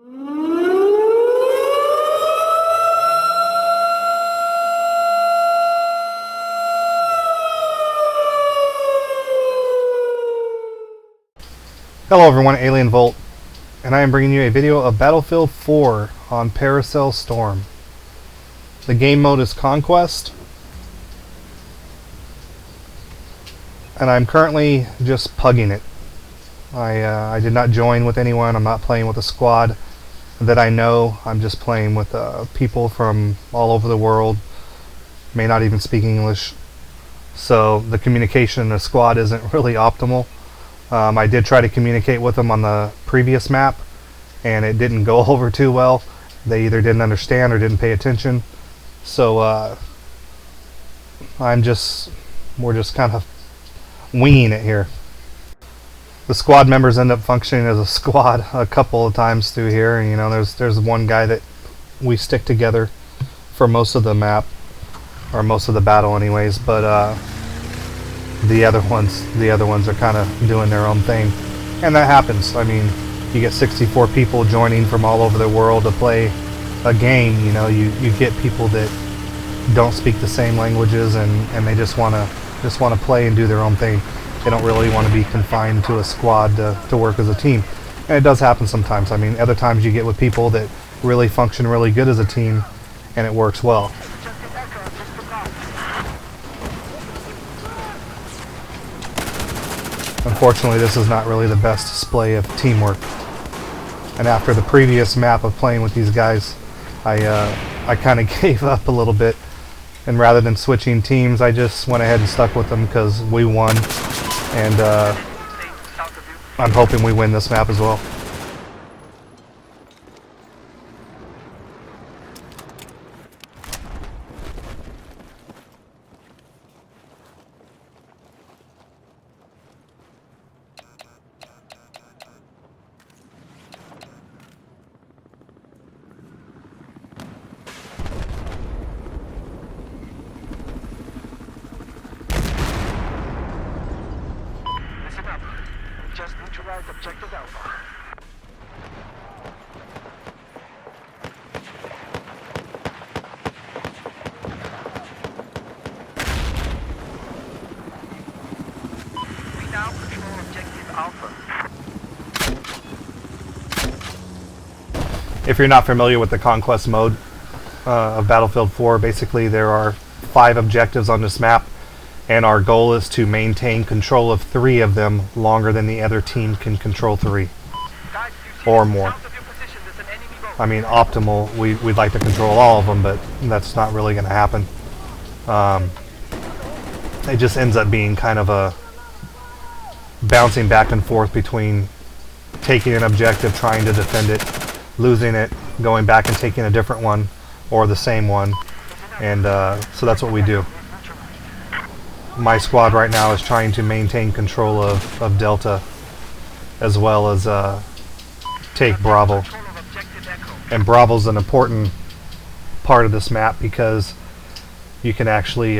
Hello everyone, Alien Volt, and I am bringing you a video of Battlefield 4 on Paracel Storm. The game mode is Conquest, and I'm currently just PUGing it. I did not join with anyone. I'm not playing with a squad that I know. I'm just playing with people from all over the world, may not even speak English, so the communication in the squad isn't really optimal. I did try to communicate with them on the previous map, and it didn't go over too well. They either didn't understand or didn't pay attention. So we're just kind of winging it here. The squad members end up functioning as a squad a couple of times through here. And, you know, there's one guy that we stick together for most of the map, or most of the battle, anyways. But the other ones are kind of doing their own thing, and that happens. I mean, you get 64 people joining from all over the world to play a game. You know, you get people that don't speak the same languages, and they just want to play and do their own thing. They don't really want to be confined to a squad to work as a team, and it does happen sometimes. I mean, other times you get with people that really function really good as a team, and it works well. Unfortunately, this is not really the best display of teamwork. And after the previous map of playing with these guys, I kind of gave up a little bit. And rather than switching teams, I just went ahead and stuck with them because we won. And I'm hoping we win this map as well. Just neutralize objective Alpha. We now control objective Alpha. If you're not familiar with the Conquest mode of Battlefield 4, basically there are 5 objectives on this map, and our goal is to maintain control of 3 of them longer than the other team can control 3 or more. I mean, optimal, we'd like to control all of them, but that's not really going to happen. It just ends up being kind of a bouncing back and forth between taking an objective, trying to defend it, losing it, going back and taking a different one or the same one, and so that's what we do. My squad right now is trying to maintain control of Delta, as well as take Bravo. And Bravo's an important part of this map because you can actually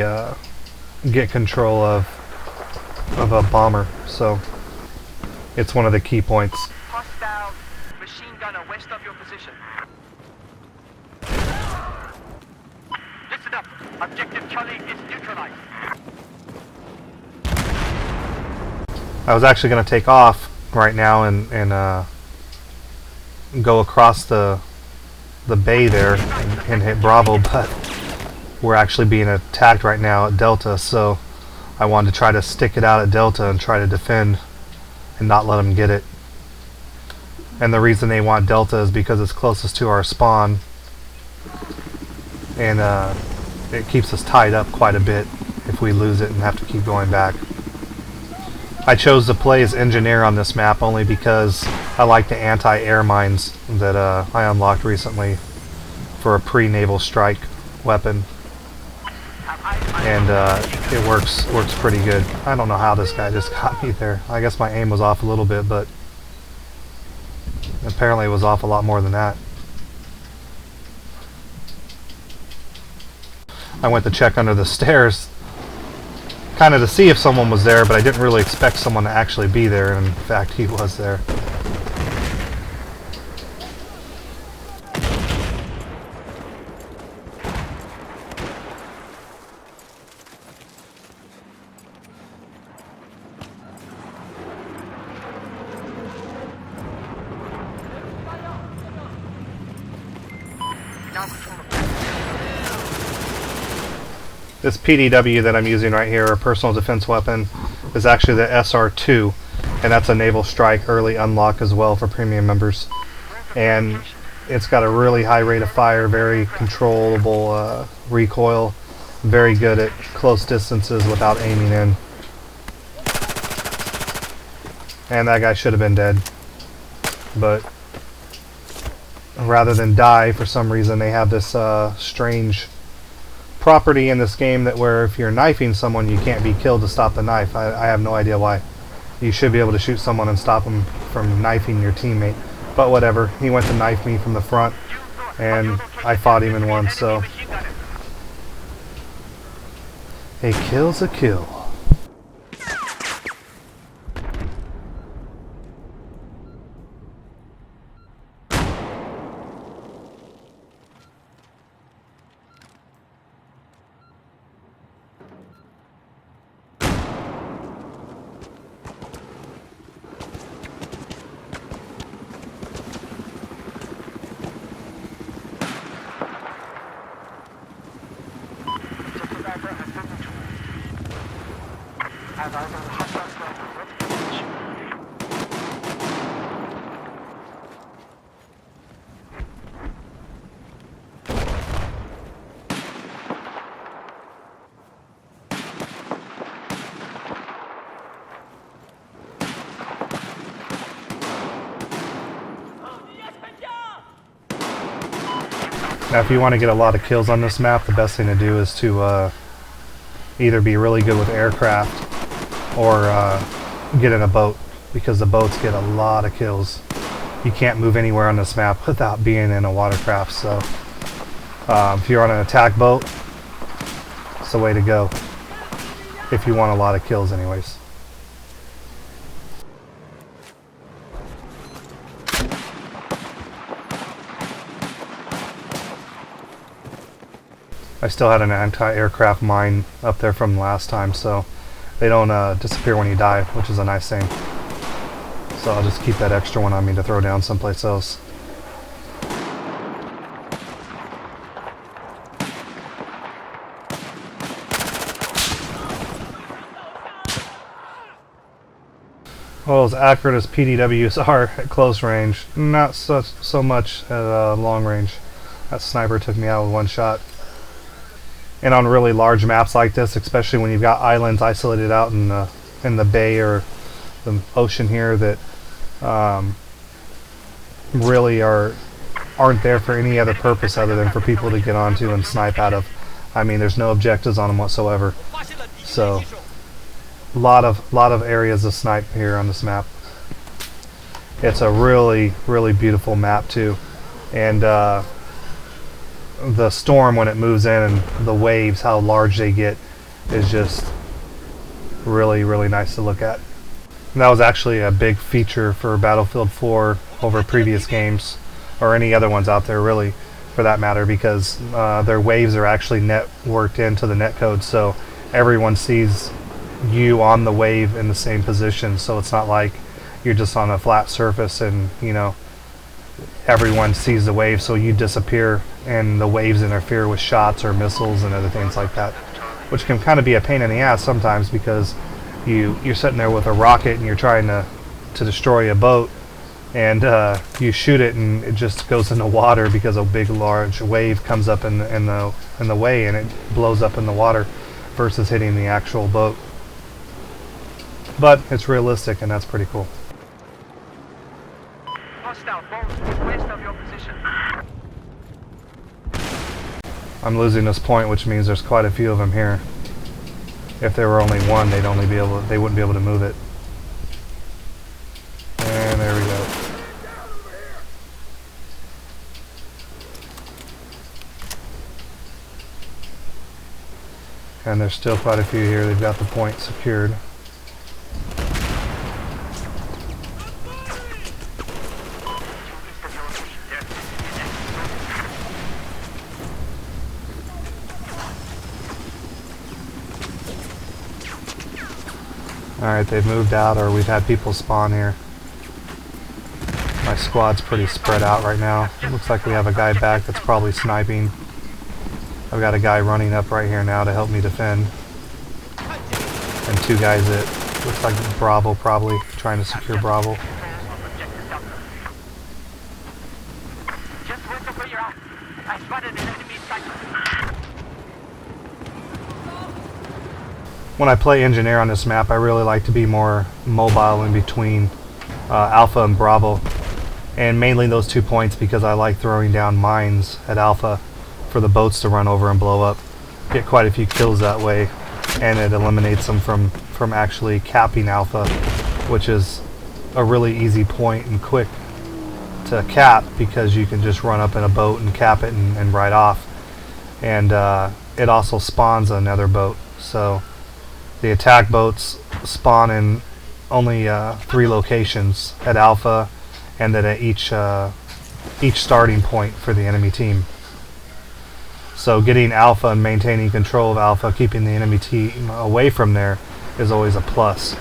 get control of a bomber. So it's one of the key points. Hostile machine gunner west of your position. Listen up. Objective Charlie is neutralized. I was actually going to take off right now and go across the bay there and hit Bravo, but we're actually being attacked right now at Delta, so I wanted to try to stick it out at Delta and try to defend and not let them get it. And the reason they want Delta is because it's closest to our spawn, and it keeps us tied up quite a bit if we lose it and have to keep going back. I chose to play as engineer on this map only because I like the anti-air mines that I unlocked recently for a pre-naval strike weapon, and it works pretty good. I don't know how this guy just got me there. I guess my aim was off a little bit, but apparently it was off a lot more than that. I went to check under the stairs kind of to see if someone was there, but I didn't really expect someone to actually be there, and in fact he was there. This PDW that I'm using right here, a personal defense weapon, is actually the SR2, and that's a naval strike early unlock as well for premium members. And it's got a really high rate of fire, very controllable recoil, very good at close distances without aiming in. And that guy should have been dead, but rather than die, for some reason they have this strange property in this game that where if you're knifing someone you can't be killed to stop the knife. I have no idea why. You should be able to shoot someone and stop them from knifing your teammate, but whatever. He went to knife me from the front and I fought him in one, so a kill's a kill. Now if you want to get a lot of kills on this map, the best thing to do is to either be really good with aircraft or get in a boat, because the boats get a lot of kills. You can't move anywhere on this map without being in a watercraft, so if you're on an attack boat, it's the way to go if you want a lot of kills anyways. I still had an anti-aircraft mine up there from last time, so they don't disappear when you die, which is a nice thing. So I'll just keep that extra one on me to throw down someplace else. Well, as accurate as PDWs are at close range, not so much at long range. That sniper took me out with one shot. And on really large maps like this, especially when you've got islands isolated out in the bay or the ocean here that really aren't there for any other purpose other than for people to get onto and snipe out of. I mean, there's no objectives on them whatsoever. So, lot of areas to snipe here on this map. It's a really beautiful map too, and the storm when it moves in and the waves, how large they get, is just really nice to look at. And that was actually a big feature for Battlefield 4 over previous games, or any other ones out there really for that matter, because their waves are actually networked into the netcode, so everyone sees you on the wave in the same position, so it's not like you're just on a flat surface and everyone sees the wave, so you disappear and the waves interfere with shots or missiles and other things like that, which can kind of be a pain in the ass sometimes, because you're sitting there with a rocket and you're trying to destroy a boat, and you shoot it and it just goes in the water because a big large wave comes up in the way and it blows up in the water versus hitting the actual boat. But it's realistic, and that's pretty cool. Hostile boats west of your position. I'm losing this point, which means there's quite a few of them here. If there were only one, they wouldn't be able to move it. And there we go. And there's still quite a few here. They've got the point secured. Alright, they've moved out, or we've had people spawn here. My squad's pretty spread out right now. It looks like we have a guy back that's probably sniping I've got a guy running up right here now to help me defend. And two guys that looks like Bravo, probably trying to secure Bravo. Just west of where you're at. I spotted an enemy sniper. When I play engineer on this map, I really like to be more mobile in between Alpha and Bravo, and mainly those 2 points because I like throwing down mines at Alpha for the boats to run over and blow up. Get quite a few kills that way, and it eliminates them from actually capping Alpha, which is a really easy point and quick to cap because you can just run up in a boat and cap it and ride off. And it also spawns another boat, so the attack boats spawn in only 3 locations at Alpha, and then at each starting point for the enemy team. So getting Alpha and maintaining control of Alpha, keeping the enemy team away from there, is always a plus.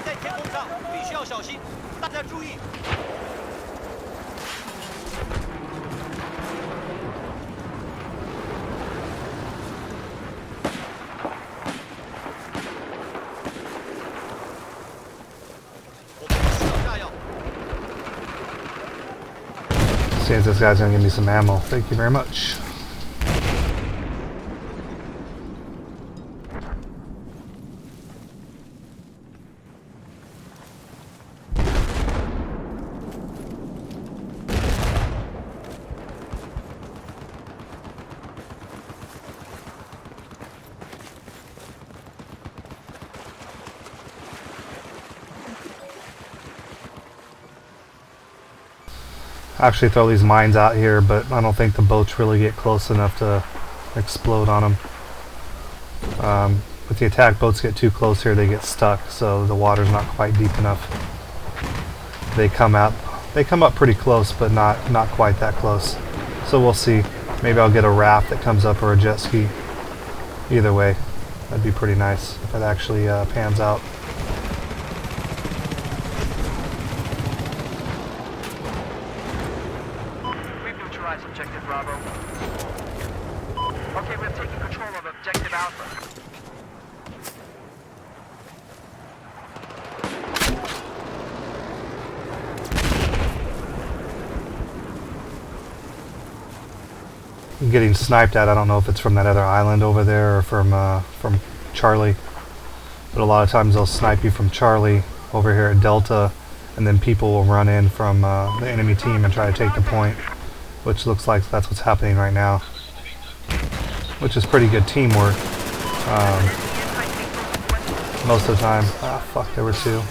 在天空上必须要小心，大家注意。 Seems this guy's gonna give me some ammo. Thank you very much. Actually throw these mines out here, but I don't think the boats really get close enough to explode on them. If the attack boats get too close here, they get stuck, so the water's not quite deep enough. They come up pretty close, but not quite that close. So we'll see. Maybe I'll get a raft that comes up or a jet ski. Either way, that'd be pretty nice if it actually pans out. Objective Bravo. Okay, we're taking control of Objective Alpha. I'm getting sniped at. I don't know if it's from that other island over there or from Charlie. But a lot of times they'll snipe you from Charlie over here at Delta, and then people will run in from the enemy team and try to take the point. Which looks like that's what's happening right now, which is pretty good teamwork most of the time. Ah, fuck, there were 2.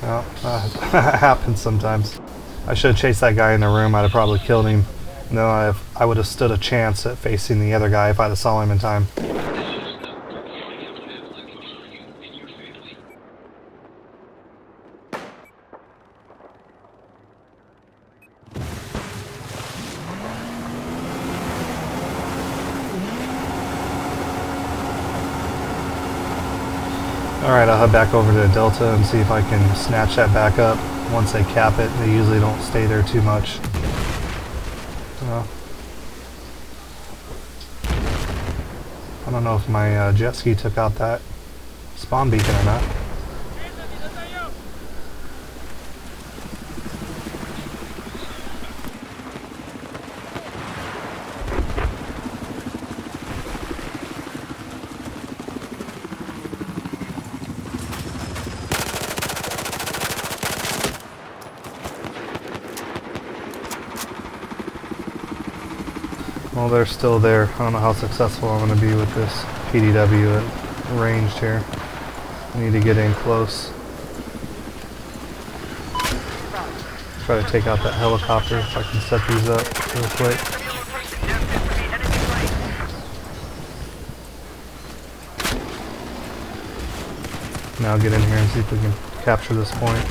Well, that happens sometimes. I should have chased that guy in the room. I'd have probably killed him. And then I would have stood a chance at facing the other guy if I'd have saw him in time. Alright, I'll head back over to Delta and see if I can snatch that back up. Once they cap it, they usually don't stay there too much. I don't know if my jet ski took out that spawn beacon or not. Well, they're still there. I don't know how successful I'm going to be with this PDW at ranged here. I need to get in close. Try to take out that helicopter if I can set these up real quick. Now get in here and see if we can capture this point.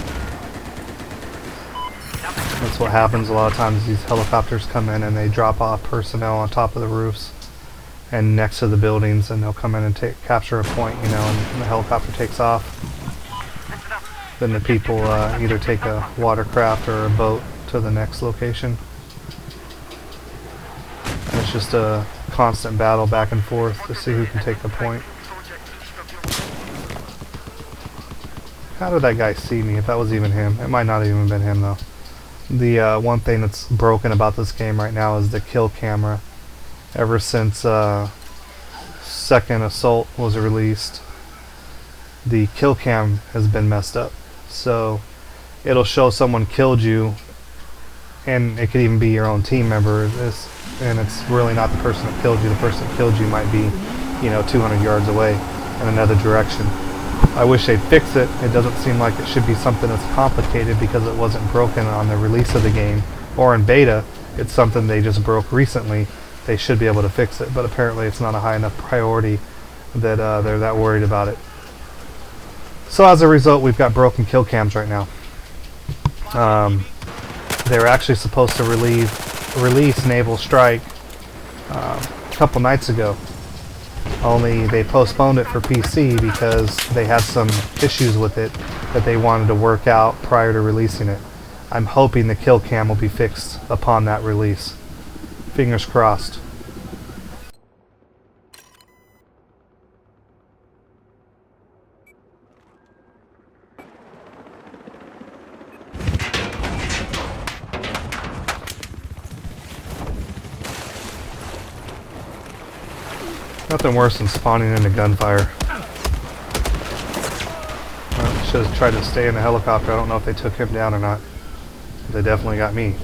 That's what happens a lot of times. These helicopters come in and they drop off personnel on top of the roofs and next to the buildings, and they'll come in and capture a point, you know, and the helicopter takes off. Then the people either take a watercraft or a boat to the next location. it's just a constant battle back and forth to see who can take the point. How did that guy see me, if that was even him? It might not have even been him, though. The one thing that's broken about this game right now is the kill camera. Ever since Second Assault was released, the kill cam has been messed up. So it'll show someone killed you, and it could even be your own team member, and it's really not the person that killed you. The person that killed you might be, 200 yards away in another direction. I wish they'd fix it. It doesn't seem like it should be something that's complicated because it wasn't broken on the release of the game or in beta. It's something they just broke recently. They should be able to fix it, but apparently it's not a high enough priority that they're that worried about it. So as a result, we've got broken kill cams right now. They were actually supposed to release Naval Strike a couple nights ago. Only they postponed it for PC because they had some issues with it that they wanted to work out prior to releasing it. I'm hoping the kill cam will be fixed upon that release. Fingers crossed. Nothing worse than spawning into gunfire. Well, should have tried to stay in the helicopter. I don't know if they took him down or not. They definitely got me.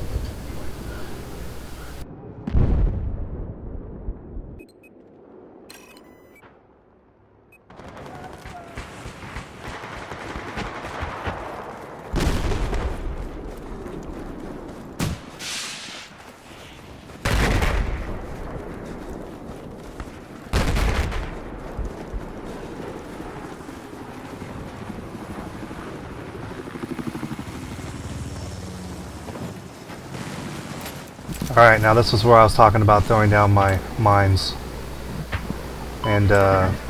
Alright, now this is where I was talking about throwing down my mines. And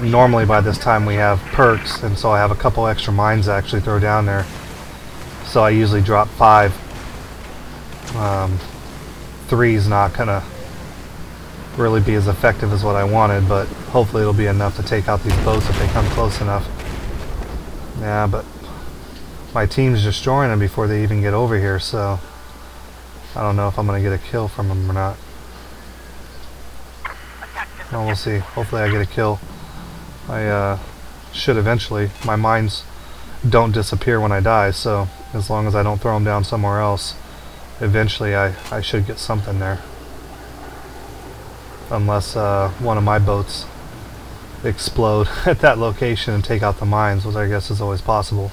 normally by this time we have perks, and so I have a couple extra mines to actually throw down there. So I usually drop 5. 3's not gonna really be as effective as what I wanted, but hopefully it'll be enough to take out these boats if they come close enough. Yeah, but my team's destroying them before they even get over here, so I don't know if I'm going to get a kill from them or not. Well, we'll see. Hopefully I get a kill. I should eventually. My mines don't disappear when I die, so as long as I don't throw them down somewhere else, eventually I should get something there. Unless one of my boats explode at that location and take out the mines, which I guess is always possible.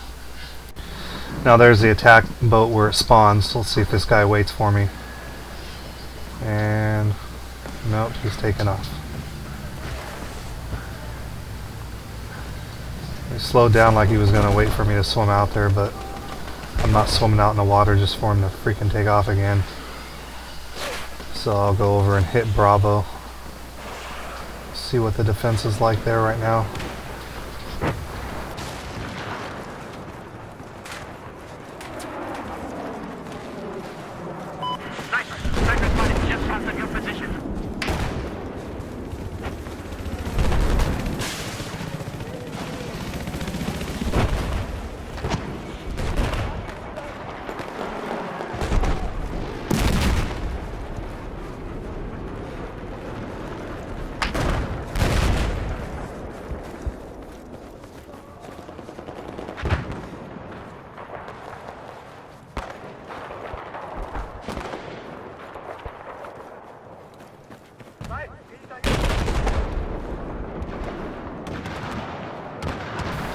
Now there's the attack boat where it spawns. Let's see if this guy waits for me. And nope, he's taken off. He slowed down like he was going to wait for me to swim out there, but I'm not swimming out in the water just for him to freaking take off again. So I'll go over and hit Bravo. See what the defense is like there right now.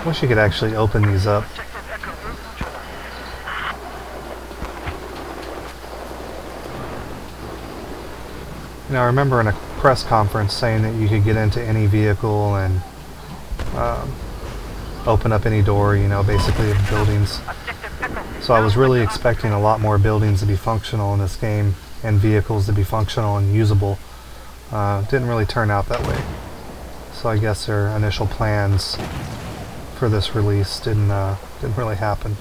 Wish you could actually open these up. You know, I remember in a press conference saying that you could get into any vehicle and open up any door, you know, basically of buildings. So I was really expecting a lot more buildings to be functional in this game and vehicles to be functional and usable. Didn't really turn out that way. So I guess their initial plans for this release didn't really happen.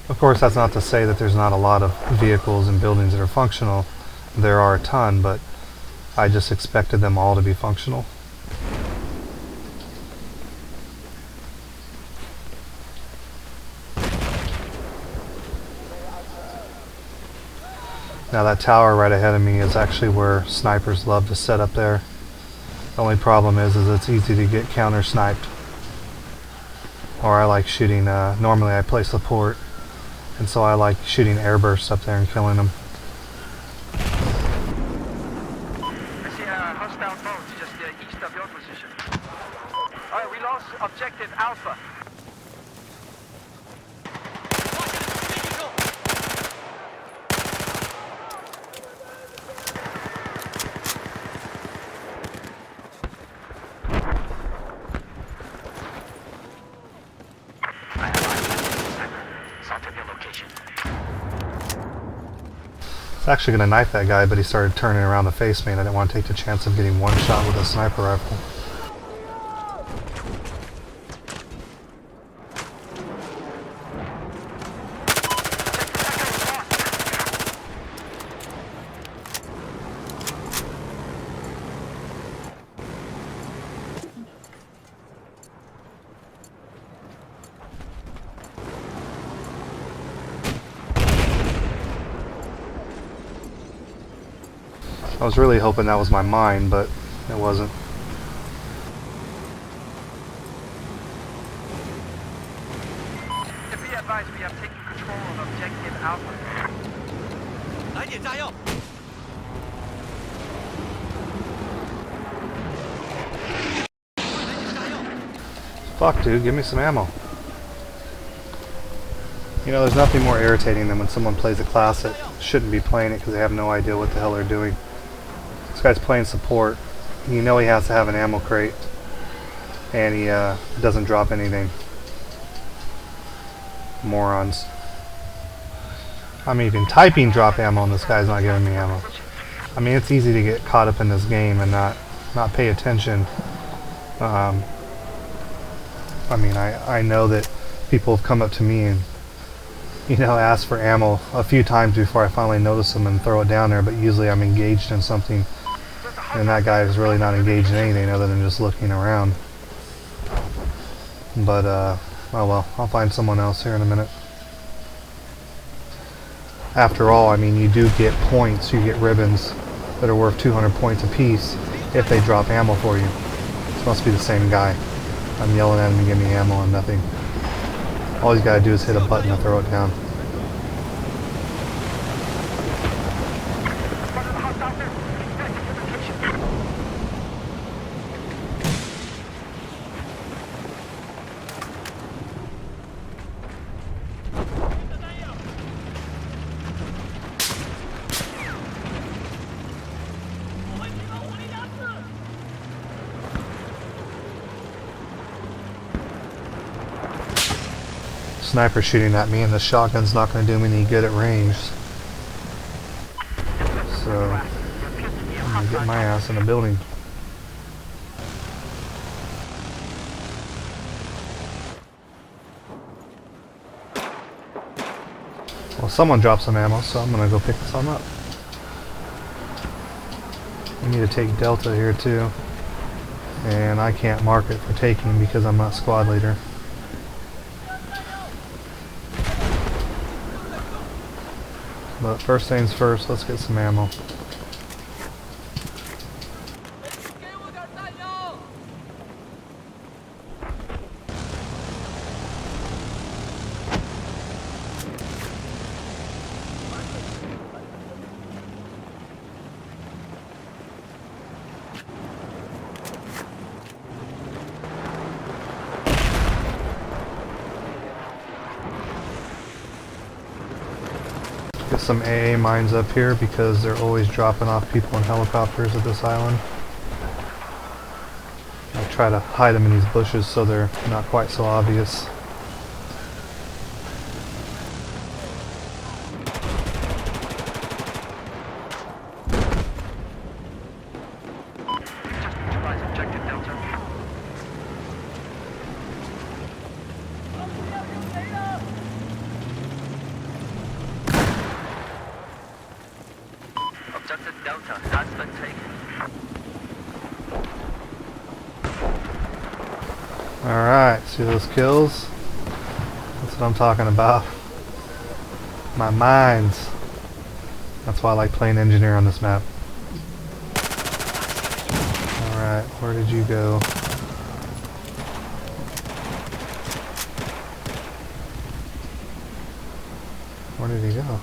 Of course, that's not to say that there's not a lot of vehicles and buildings that are functional. there are a ton, but I just expected them all to be functional. Now that tower right ahead of me is actually where snipers love to set up there. The only problem is it's easy to get counter sniped. Or I like shooting, normally I play support, and so I like shooting airbursts up there and killing them. I see a hostile boat just east of your position. Alright, we lost objective Alpha. I was actually going to knife that guy, but he started turning around to face me, and I didn't want to take the chance of getting one shot with a sniper rifle. I was really hoping that was my mine, but it wasn't. To be advised, we have taken control of objective Alpha. 来点炸药！ Fuck, dude, give me some ammo. You know, there's nothing more irritating than when someone plays a class that shouldn't be playing it because they have no idea what the hell they're doing. This guy's playing support. You know he has to have an ammo crate, and he doesn't drop anything. Morons. I'm even typing drop ammo and this guy's not giving me ammo. I mean, it's easy to get caught up in this game and not pay attention. I mean, I know that people have come up to me and, you know, asked for ammo a few times before I finally notice them and throw it down there, but usually I'm engaged in something, and that guy is really not engaged in anything other than just looking around. But, oh well, I'll find someone else here in a minute. After all, I mean, you do get points, you get ribbons that are worth 200 points apiece if they drop ammo for you. This must be the same guy. I'm yelling at him to give me ammo and nothing. All he's got to do is hit a button to throw it down. Sniper shooting at me, and the shotgun's not going to do me any good at range. So, I'm going to get my ass in a building. Well, someone dropped some ammo, so I'm going to go pick some up. We need to take Delta here too. And I can't mark it for taking because I'm not squad leader. But first things first, let's get some ammo. Get some AA mines up here because they're always dropping off people in helicopters at this island. I try to hide them in these bushes so they're not quite so obvious. Just neutralize objective Delta. Objective Alright, see those kills? That's what I'm talking about. My mines. That's why I like playing engineer on this map. Alright, where did you go? Where did he go?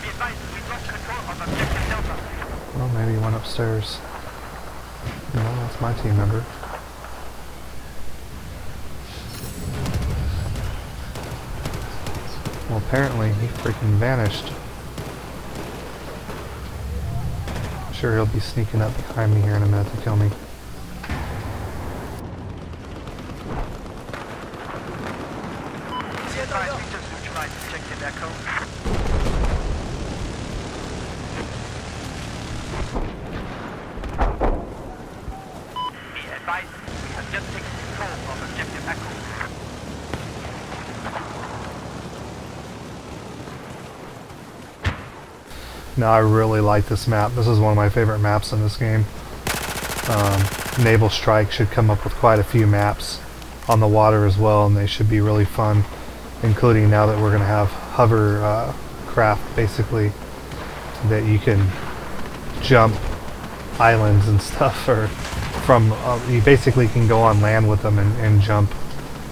Be advised, we've lost control of objective Delta. Well, maybe he went upstairs. No, that's my team member. Well, apparently he freaking vanished. I'm sure he'll be sneaking up behind me here in a minute to kill me. Be advised, we just neutralized objective Echo. Be advised, we have just taken control of objective Echo. No, I really like this map. This is one of my favorite maps in this game. Naval Strike should come up with quite a few maps on the water as well, and they should be really fun, including now that we're going to have hover craft, basically, that you can jump islands and stuff, or from you basically can go on land with them and jump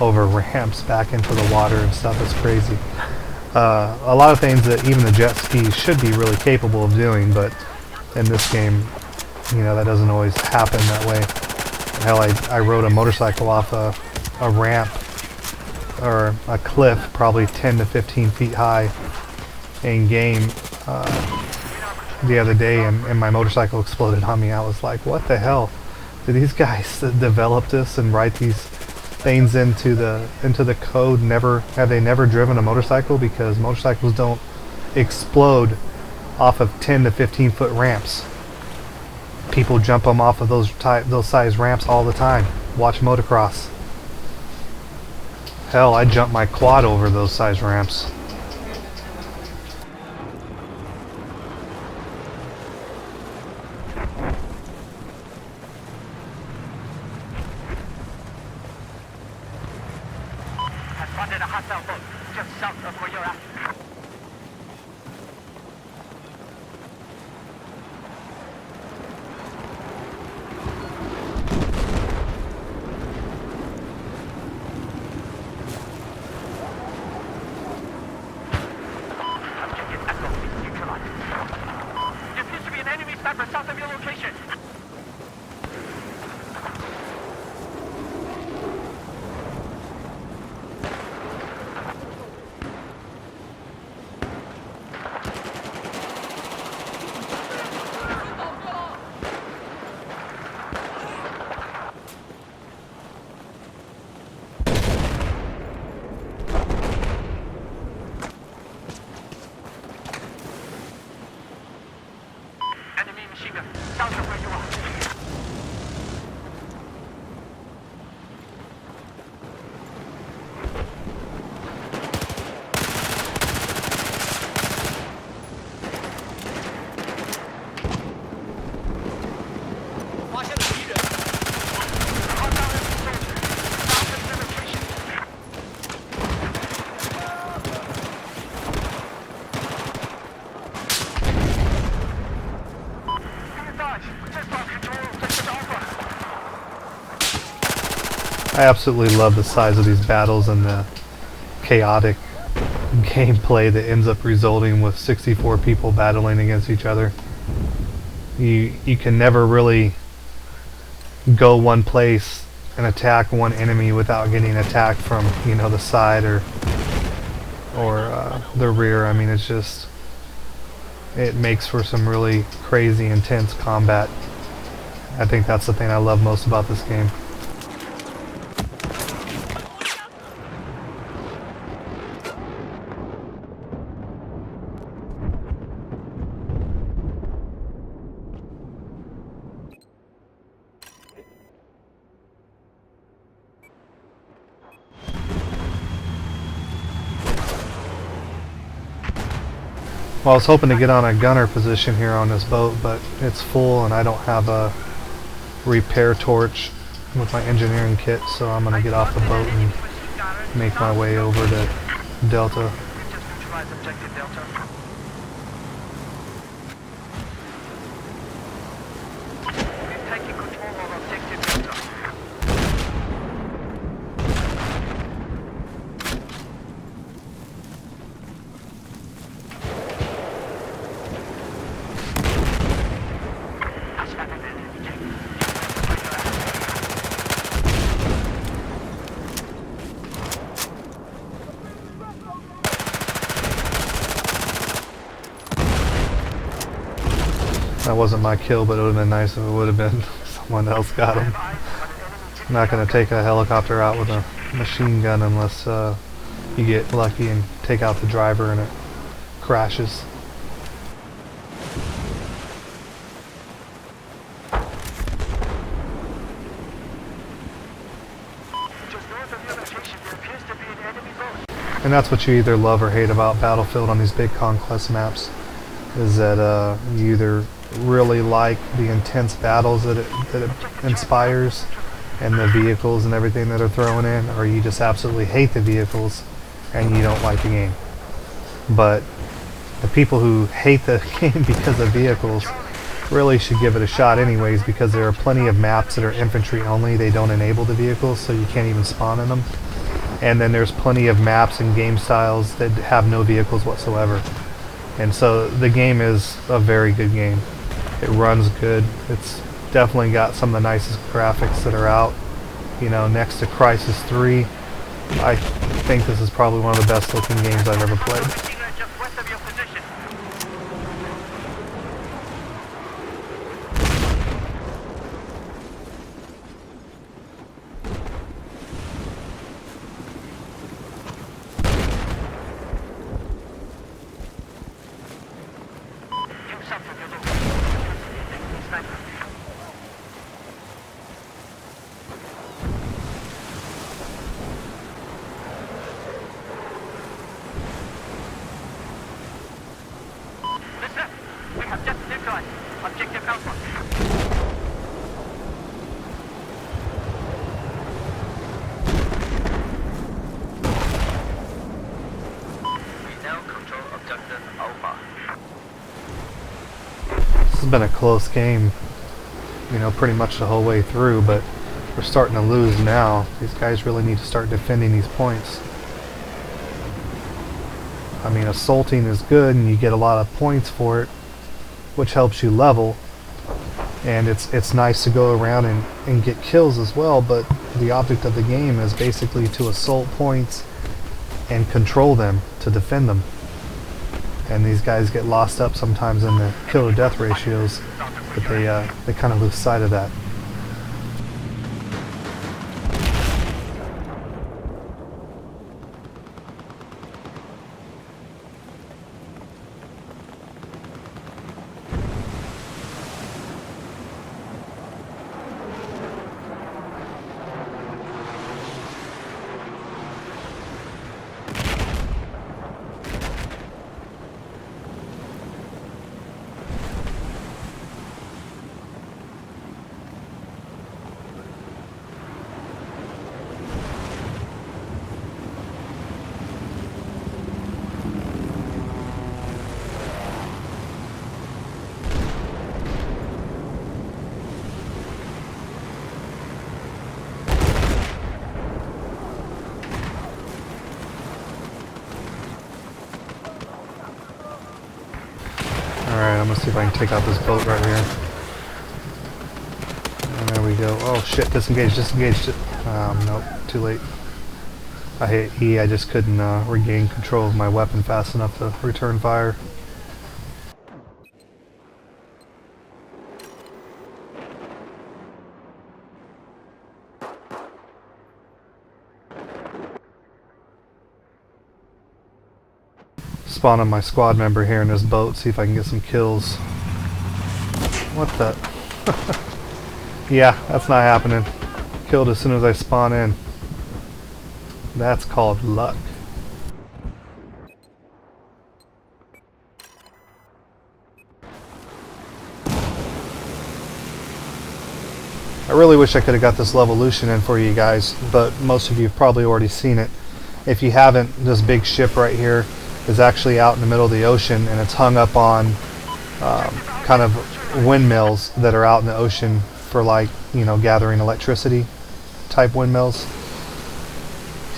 over ramps back into the water and stuff. It's crazy. A lot of things that even the jet skis should be really capable of doing, but in this game, you know, that doesn't always happen that way. Hell, I rode a motorcycle off a ramp or a cliff probably 10 to 15 feet high in game the other day, and my motorcycle exploded on me. I was like, what the hell? Did these guys develop this and write these things into the code? Have they never driven a motorcycle? Because motorcycles don't explode off of 10 to 15 foot ramps. People jump them off of those size ramps all the time. Watch motocross. Hell, I jumped my quad over those size ramps. Has spotted a hostile boat just south of where you're at. Objective Echo is neutralized. There appears to be an enemy sniper south of your location. Enemy machine gun south of where you are. I absolutely love the size of these battles and the chaotic gameplay that ends up resulting with 64 people battling against each other. You can never really go one place and attack one enemy without getting attacked from, you know, the side or the rear. I mean, it's just, it makes for some really crazy, intense combat. I think that's the thing I love most about this game. Well, I was hoping to get on a gunner position here on this boat, but it's full and I don't have a repair torch with my engineering kit, so I'm going to get off the boat and make my way over to Delta. We've just neutralized objective Delta. We've taken control of objective Delta. That wasn't my kill, but it would have been nice if it would have been someone else got him. I'm not going to take a helicopter out with a machine gun unless you get lucky and take out the driver and it crashes. Just north of your location, there appears to be an enemy boat. And that's what you either love or hate about Battlefield on these big Conquest maps, is that you either really like the intense battles that it inspires and the vehicles and everything that are thrown in, or you just absolutely hate the vehicles and you don't like the game. But the people who hate the game because of vehicles really should give it a shot anyways, because there are plenty of maps that are infantry only. They don't enable the vehicles, so you can't even spawn in them. And then there's plenty of maps and game styles that have no vehicles whatsoever. And so the game is a very good game. It runs good. It's definitely got some of the nicest graphics that are out. You know, next to Crisis 3, I think this is probably one of the best looking games I've ever played. Just west of your position. Listen, we have just neutralized objective Alpha. We now control objective Alpha. This has been a close game, you know, pretty much the whole way through, but we're starting to lose now. These guys really need to start defending these points. I mean, assaulting is good and you get a lot of points for it, which helps you level, and it's nice to go around and get kills as well, but the object of the game is basically to assault points and control them, to defend them. And these guys get lost up sometimes in the kill to death ratios, but they kind of lose sight of that. Alright, I'm gonna see if I can take out this boat right here. And there we go. Oh shit, disengage, disengage. Nope, too late. I hit E, I just couldn't regain control of my weapon fast enough to return fire. Spawn on my squad member here in this boat, see if I can get some kills. What the? Yeah, that's not happening. Killed as soon as I spawn in. That's called luck. I really wish I could have got this Levolution in for you guys, but most of you have probably already seen it. If you haven't, this big ship right here is actually out in the middle of the ocean, and it's hung up on kind of windmills that are out in the ocean for, like, you know, gathering electricity type windmills.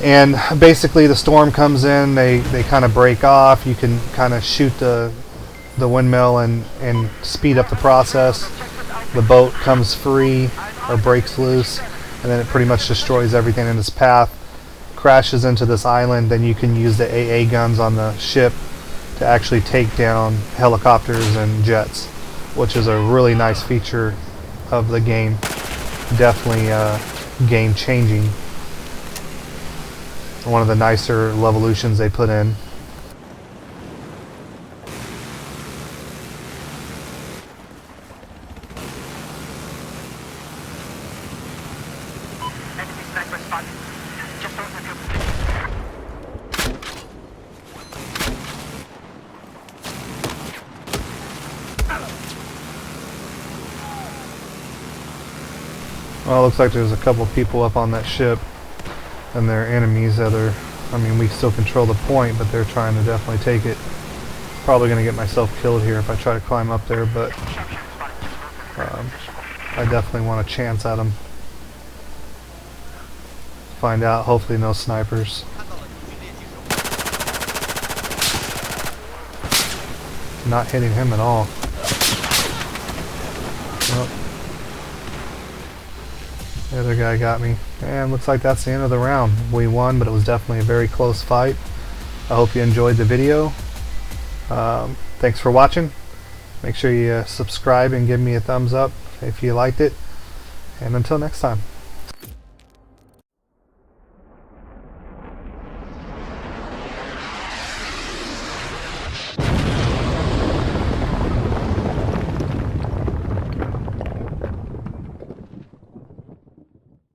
And basically the storm comes in, they kind of break off. You can kind of shoot the windmill and speed up the process. The boat comes free or breaks loose, and then it pretty much destroys everything in its path, crashes into this island. Then you can use the AA guns on the ship to actually take down helicopters and jets, which is a really nice feature of the game. Definitely game changing. One of the nicer Levolutions they put in. Enemy sniper spotted. Just north of your position. Well, it looks like there's a couple people up on that ship, and they're enemies that are, I mean, we still control the point, but they're trying to definitely take it. Probably going to get myself killed here if I try to climb up there, but I definitely want a chance at them. Find out, hopefully no snipers. 看到了敌军猎击手。 Not hitting him at all. Well, the other guy got me. And looks like that's the end of the round. We won, but it was definitely a very close fight. I hope you enjoyed the video. Thanks for watching. Make sure you subscribe and give me a thumbs up if you liked it. And until next time.